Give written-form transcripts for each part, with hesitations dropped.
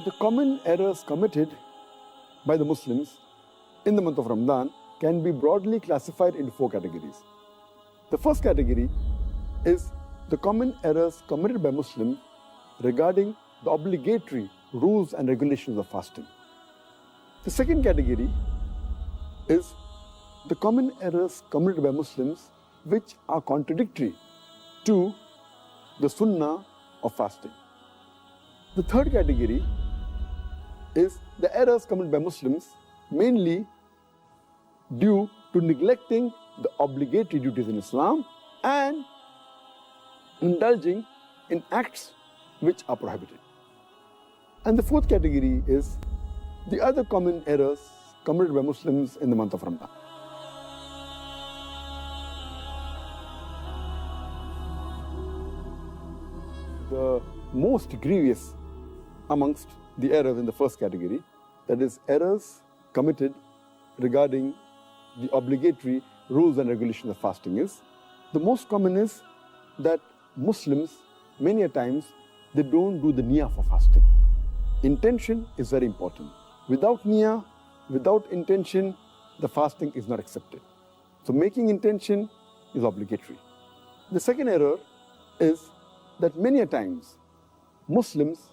The common errors committed by the Muslims in the month of Ramadan can be broadly classified into 4 categories. The first category is the common errors committed by Muslims regarding the obligatory rules and regulations of fasting. The second category is the common errors committed by Muslims which are contradictory to the sunnah of fasting. The third category is the errors committed by Muslims mainly due to neglecting the obligatory duties in Islam and indulging in acts which are prohibited. And the fourth category is the other common errors committed by Muslims in the month of Ramadan. The most grievous amongst the errors in the first category, that is errors committed regarding the obligatory rules and regulations of fasting, is the most common is that Muslims many a times they don't do the niyyah for fasting. Intention is very important. Without niyyah, without intention, the fasting is not accepted. So making intention is obligatory. The second error is that many a times Muslims,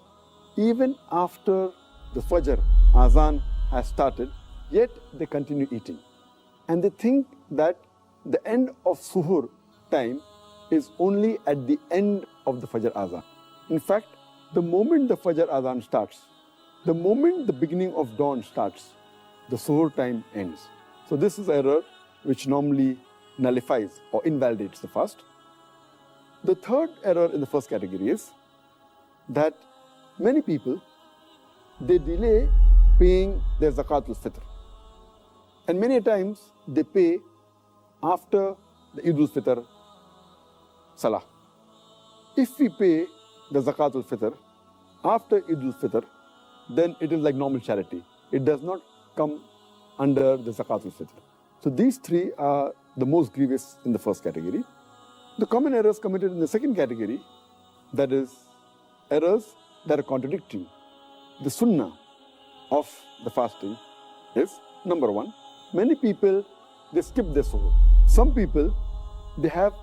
even after the Fajr Azan has started, yet they continue eating. And they think that the end of Suhur time is only at the end of the Fajr Azan. In fact, the moment the Fajr Azan starts, the moment the beginning of dawn starts, the Suhur time ends. So this is error which normally nullifies or invalidates the fast. The third error in the first category is that many people, they delay paying their Zakatul Fitr. And many times they pay after the Eid al-Fitr Salah. If we pay the Zakatul Fitr after Eid al-Fitr, then it is like normal charity. It does not come under the Zakatul Fitr. So these three are the most grievous in the first category. The common errors committed in the second category, that is errors that are contradicting the sunnah of the fasting, is number one, many people, they skip their suhoor. Some people, they have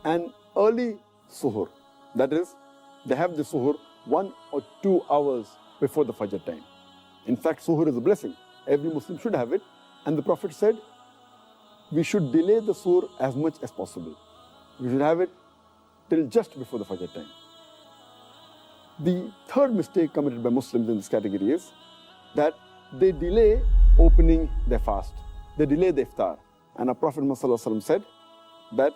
an early suhoor. That is, they have the suhoor 1 or 2 hours before the Fajr time. In fact, suhoor is a blessing. Every Muslim should have it. And the Prophet said, we should delay the suhoor as much as possible. We should have it till just before the Fajr time. The third mistake committed by Muslims in this category is that they delay opening their fast. They delay the iftar. And our Prophet Muhammad said that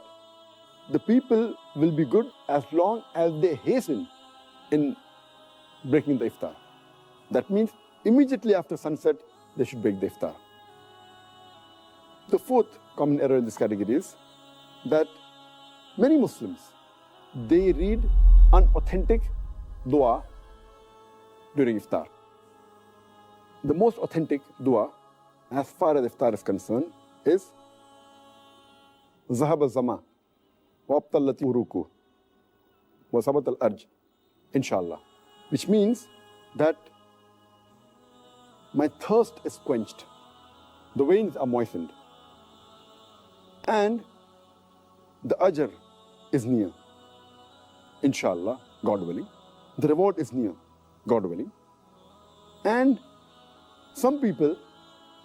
the people will be good as long as they hasten in breaking the iftar. That means immediately after sunset, they should break the iftar. The fourth common error in this category is that many Muslims, they read unauthentic dua during iftar. The most authentic dua, as far as iftar is concerned, is Zahab al-Zama wa abtallati uruku wa sabat al-arj, inshallah. Which means that my thirst is quenched, the veins are moistened, and the ajr is near, inshallah, God willing. The reward is near, God willing. And some people,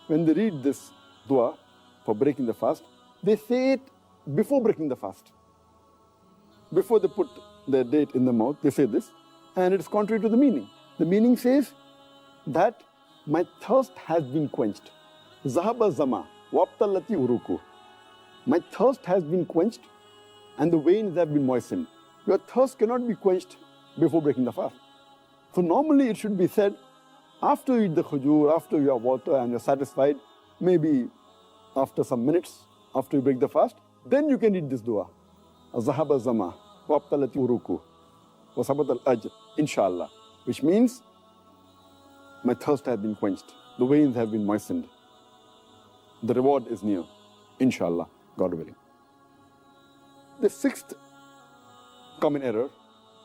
when they read this dua for breaking the fast, they say it before breaking the fast. Before they put their date in the mouth, they say this, and it is contrary to the meaning. The meaning says that my thirst has been quenched. Zahaba zama wabtallati uruku. My thirst has been quenched and the veins have been moistened. Your thirst cannot be quenched before breaking the fast. So normally it should be said after you eat the khujur, after you have water and you're satisfied, maybe after some minutes, after you break the fast, then you can read this dua. Zahaba zama wabtallati uruku wa sabat al-ajr, inshallah. Which means my thirst has been quenched, the veins have been moistened, the reward is near, inshallah, God willing. The sixth common error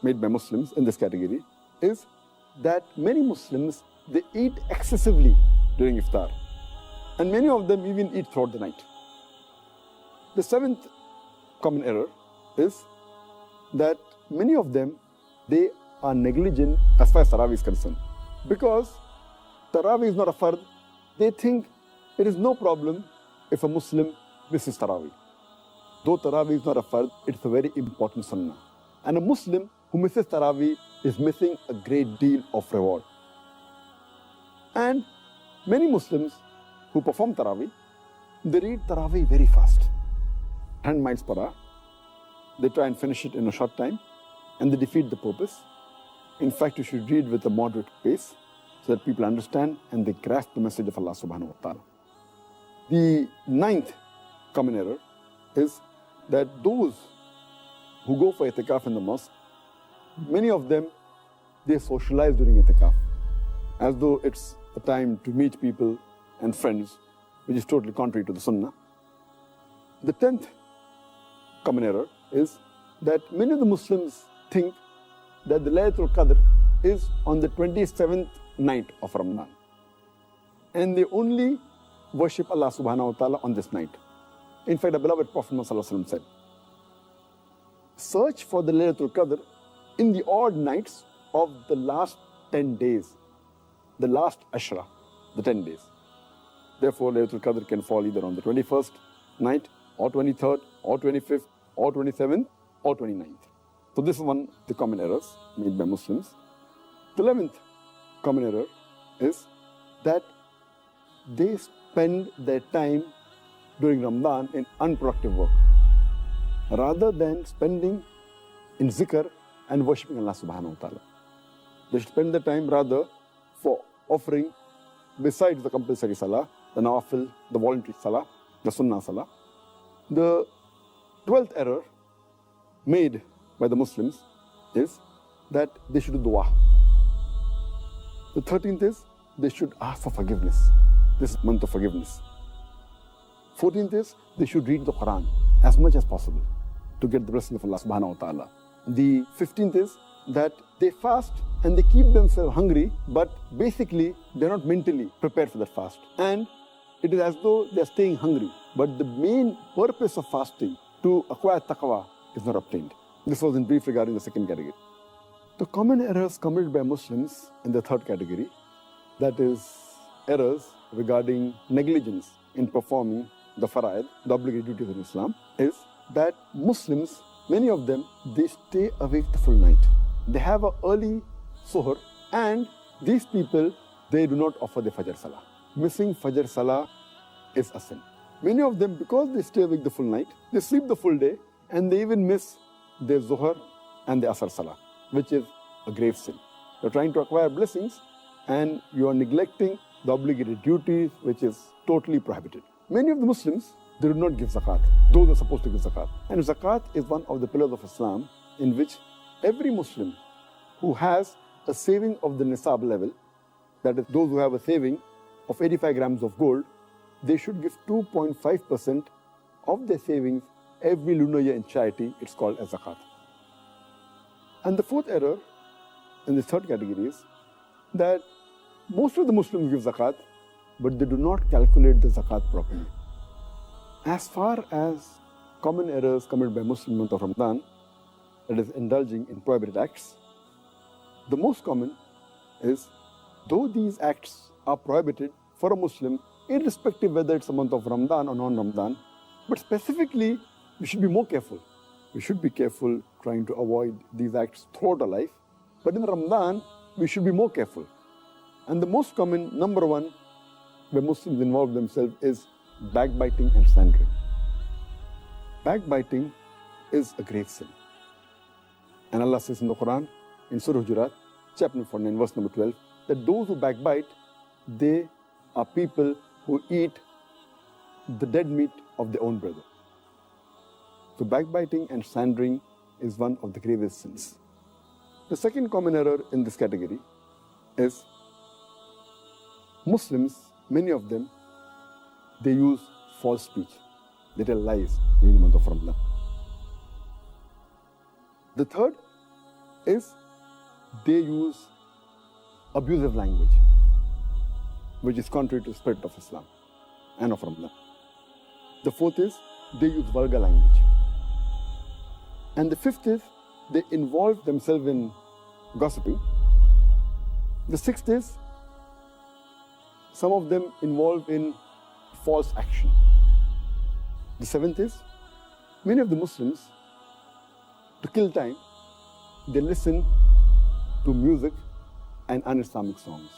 made by Muslims in this category is that many Muslims, they eat excessively during iftar. And many of them even eat throughout the night. The seventh common error is that many of them, they are negligent as far as Tarawih is concerned. Because Tarawih is not a fard, they think there is no problem if a Muslim misses Tarawih. Though Tarawih is not a fard, it's a very important sunnah. And a Muslim who misses Tarawih is missing a great deal of reward. And many Muslims who perform Tarawih, they read Tarawih very fast. 100 miles per hour. They try and finish it in a short time, and they defeat the purpose. In fact, you should read with a moderate pace so that people understand and they grasp the message of Allah subhanahu wa ta'ala. The ninth common error is that those who go for itikaf in the mosque, many of them, they socialize during itikaf as though it's a time to meet people and friends, which is totally contrary to the sunnah. The 10th common error is that many of the Muslims think that the Laylatul Qadr is on the 27th night of Ramadan. And they only worship Allah subhanahu wa ta'ala on this night. In fact, the beloved Prophet Muhammad said, search for the Laylatul Qadr in the odd nights of the last 10 days, the last Ashra, the 10 days. Therefore, Laylatul Qadr can fall either on the 21st night, or 23rd, or 25th, or 27th, or 29th. So this is one of the common errors made by Muslims. The 11th common error is that they spend their time during Ramadan in unproductive work, rather than spending in zikr and worshipping Allah subhanahu wa ta'ala. They should spend their time rather for offering, besides the compulsory salah, the nawafil, the voluntary salah, the sunnah salah. The 12th error made by the Muslims is that they should do dua. The 13th is they should ask for forgiveness. This is month of forgiveness. 14th is they should read the Quran as much as possible to get the blessing of Allah subhanahu wa ta'ala. The 15th is that they fast and they keep themselves hungry, but basically they're not mentally prepared for that fast. And it is as though they're staying hungry. But the main purpose of fasting, to acquire taqwa, is not obtained. This was in brief regarding the second category. The common errors committed by Muslims in the third category, that is errors regarding negligence in performing the fara'id, the obligatory duties in Islam, is that Muslims, many of them, they stay awake the full night. They have an early suhr, and these people, they do not offer the Fajr Salah. Missing Fajr Salah is a sin. Many of them, because they stay awake the full night, they sleep the full day, and they even miss their Zuhr and the Asr Salah, which is a grave sin. You're trying to acquire blessings, and you are neglecting the obligatory duties, which is totally prohibited. Many of the Muslims, they do not give zakat. Those are supposed to give zakat. And zakat is one of the pillars of Islam, in which every Muslim who has a saving of the nisab level, that is, those who have a saving of 85 grams of gold, they should give 2.5% of their savings every lunar year in charity. It's called as zakat. And the fourth error in the third category is that most of the Muslims give zakat, but they do not calculate the zakat properly. As far as common errors committed by Muslims in the month of Ramadan, that is indulging in prohibited acts, the most common is, though these acts are prohibited for a Muslim, irrespective whether it's a month of Ramadan or non-Ramadan, but specifically, we should be more careful. We should be careful trying to avoid these acts throughout our life. But in Ramadan, we should be more careful. And the most common, number one, where Muslims involve themselves is backbiting and slandering. Backbiting is a grave sin. And Allah says in the Quran, in Surah Hujurat, chapter 49, verse number 12, that those who backbite, they are people who eat the dead meat of their own brother. So backbiting and slandering is one of the gravest sins. The second common error in this category is Muslims, many of them, they use false speech. They tell lies during the month of Ramadan. The third is they use abusive language, which is contrary to the spirit of Islam and of Ramadan. The fourth is they use vulgar language. And the fifth is they involve themselves in gossiping. The sixth is some of them involved in false action. The seventh is many of the Muslims, to kill time, they listen to music and un-Islamic songs,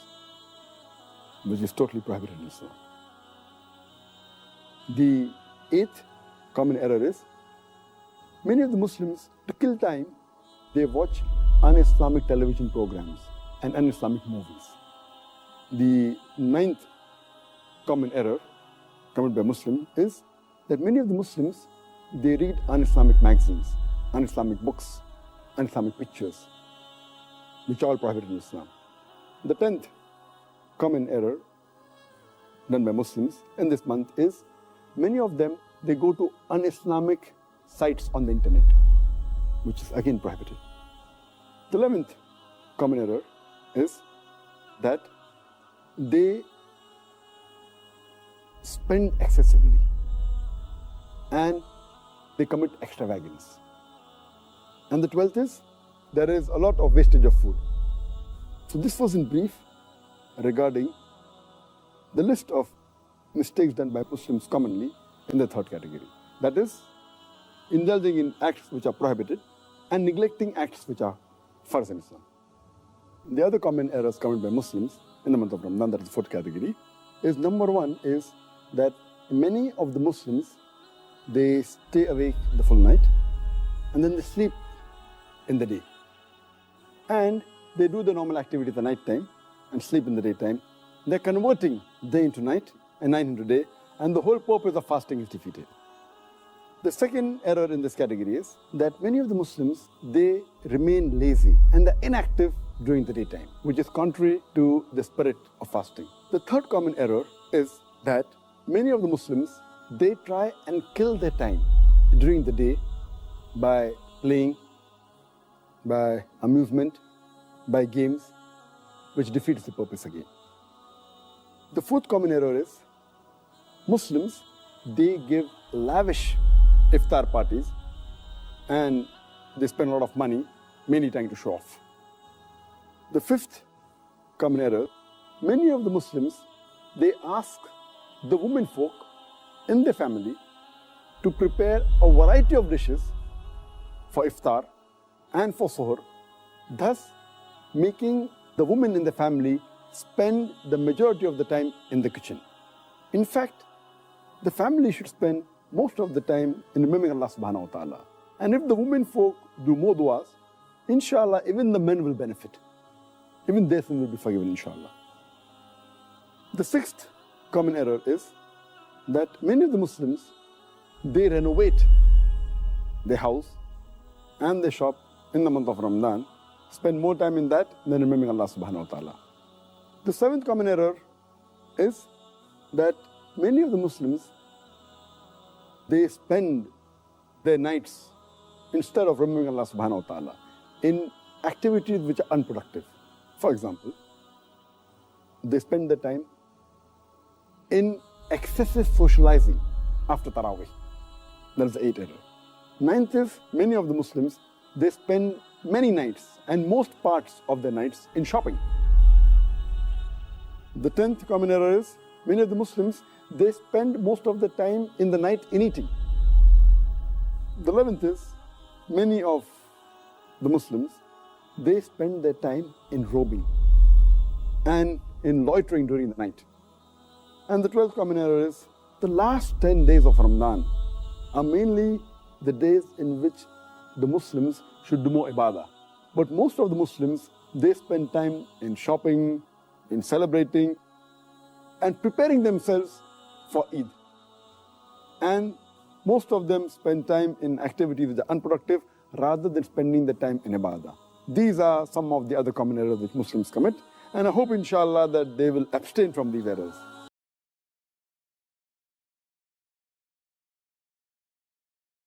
which is totally prohibited in Islam. The eighth common error is many of the Muslims, to kill time, they watch un-Islamic television programs and un-Islamic movies. The ninth common error committed by Muslims is that many of the Muslims, they read un-Islamic magazines, un-Islamic books, un-Islamic pictures, which are all prohibited in Islam. The 10th common error done by Muslims in this month is many of them, they go to un-Islamic sites on the internet, which is again prohibited. The 11th common error is that they spend excessively and they commit extravagance. And the 12th is there is a lot of wastage of food. So this was in brief regarding the list of mistakes done by Muslims commonly in the third category. That is, indulging in acts which are prohibited and neglecting acts which are farz in Islam. The other common errors committed by Muslims in the month of Ramadan, that is the fourth category, is number one is that many of the Muslims, they stay awake the full night and then they sleep in the day. And they do the normal activity at the night time and sleep in the daytime. They're converting day into night and night into day, and the whole purpose of fasting is defeated. The second error in this category is that many of the Muslims, they remain lazy and they're inactive during the daytime, which is contrary to the spirit of fasting. The third common error is that many of the Muslims, they try and kill their time during the day by playing, by amusement, by games, which defeats the purpose again. The fourth common error is Muslims, they give lavish iftar parties and they spend a lot of money, mainly trying to show off. The fifth common error, many of the Muslims, they ask the women folk in their family to prepare a variety of dishes for iftar and for suhoor, thus making the women in the family spend the majority of the time in the kitchen. In fact, the family should spend most of the time in remembering Allah subhanahu wa ta'ala. And if the women folk do more du'as, inshallah, even the men will benefit. Even their sin will be forgiven, inshallah. The sixth common error is that many of the Muslims, they renovate their house and their shop in the month of Ramadan, spend more time in that than remembering Allah subhanahu wa ta'ala. The seventh common error is that many of the Muslims, they spend their nights, instead of remembering Allah subhanahu wa ta'ala, in activities which are unproductive. For example, they spend their time in excessive socializing after Taraweeh. That is the eighth error. Ninth is, many of the Muslims, they spend many nights and most parts of their nights in shopping. The 10th common error is, many of the Muslims, they spend most of the time in the night in eating. The 11th is, many of the Muslims, they spend their time in roaming and in loitering during the night. And the 12th common error is, the last 10 days of Ramadan are mainly the days in which the Muslims should do more ibadah. But most of the Muslims, they spend time in shopping, in celebrating, and preparing themselves for Eid. And most of them spend time in activities which are unproductive rather than spending the time in ibadah. These are some of the other common errors which Muslims commit, and I hope inshallah that they will abstain from these errors.